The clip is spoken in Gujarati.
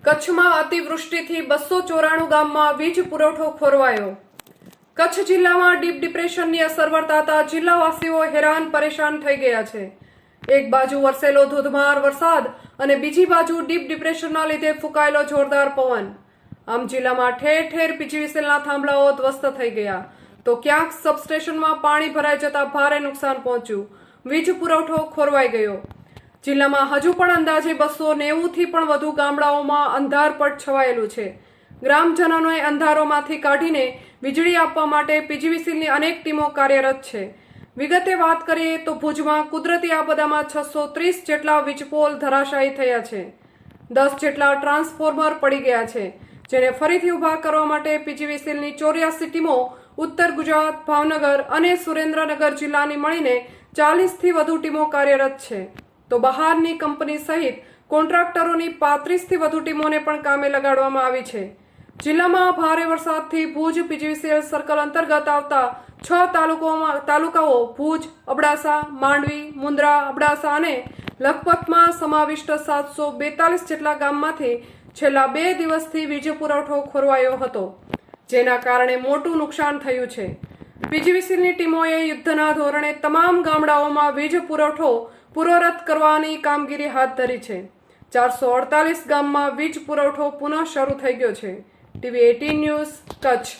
કચ્છમાં અતિવૃષ્ટિથી 294 ગામમાં વીજ પુરવઠો ખોરવાયો। કચ્છ જિલ્લામાં ડીપ ડિપ્રેશનની અસર વર્તાતા જિલ્લાવાસીઓ હેરાન પરેશાન થઈ ગયા છે। એક બાજુ વરસેલો ધોધમાર વરસાદ અને બીજી બાજુ ડીપ ડિપ્રેશનના લીધે ફૂંકાયેલો જોરદાર પવન। આમ જિલ્લામાં ઠેર ઠેર પીજીવીસીએલના થાંભલાઓ ધ્વસ્ત થઈ ગયા તો ક્યાંક સબસ્ટેશનમાં પાણી ભરાઈ જતા ભારે નુકસાન પહોંચ્યું, વીજ પુરવઠો ખોરવાઈ ગયો। જિલ્લામાં હજુ પણ અંદાજે 290 થી પણ વધુ ગામડાઓમાં અંધારપટ છવાયેલું છે। ગ્રામજનોને અંધારોમાંથી કાઢીને વીજળી આપવા માટે પીજીવીસીએલની અનેક ટીમો કાર્યરત છે। વિગતે વાત કરીએ તો ભુજમાં કુદરતી આપદામાં 630 જેટલા વીજપોલ ધરાશાયી થયા છે। 10 જેટલા ટ્રાન્સફોર્મર પડી ગયા છે, જેને ફરીથી ઊભા કરવા માટે પીજીવીસીએલની 84 ટીમો ઉત્તર ગુજરાત, ભાવનગર અને સુરેન્દ્રનગર જિલ્લાની મળીને 40 થી વધુ ટીમો કાર્યરત છે, તો બહારની કંપની સહિત કોન્ટ્રાક્ટરોની 35 થી વધુ ટીમોને પણ કામે લગાડવામાં આવી છે। જિલ્લામાં ભારે વરસાદથી ભુજ પીજીવીસીએલ સર્કલ અંતર્ગત આવતા 6 તાલુકાઓ ભુજ, અબડાસા, માંડવી, મુન્દ્રા, અબડાસા અને લખપતમાં સમાવિષ્ટ 742 જેટલા ગામમાંથી છેલ્લા 2 દિવસથી વીજ પુરવઠો ખોરવાયો હતો, જેના કારણે મોટું નુકસાન થયું છે। પીજીવીસીએલની ટીમોએ યુદ્ધના ધોરણે તમામ ગામડાઓમાં વીજ પુરવઠો પૂર્વરત કરવાની કામગીરી હાથ ધરી છે। 448 ગામમાં વીજ પુરવઠો પુનઃ શરૂ થઈ ગયો છે। TV 18 news, Kutch.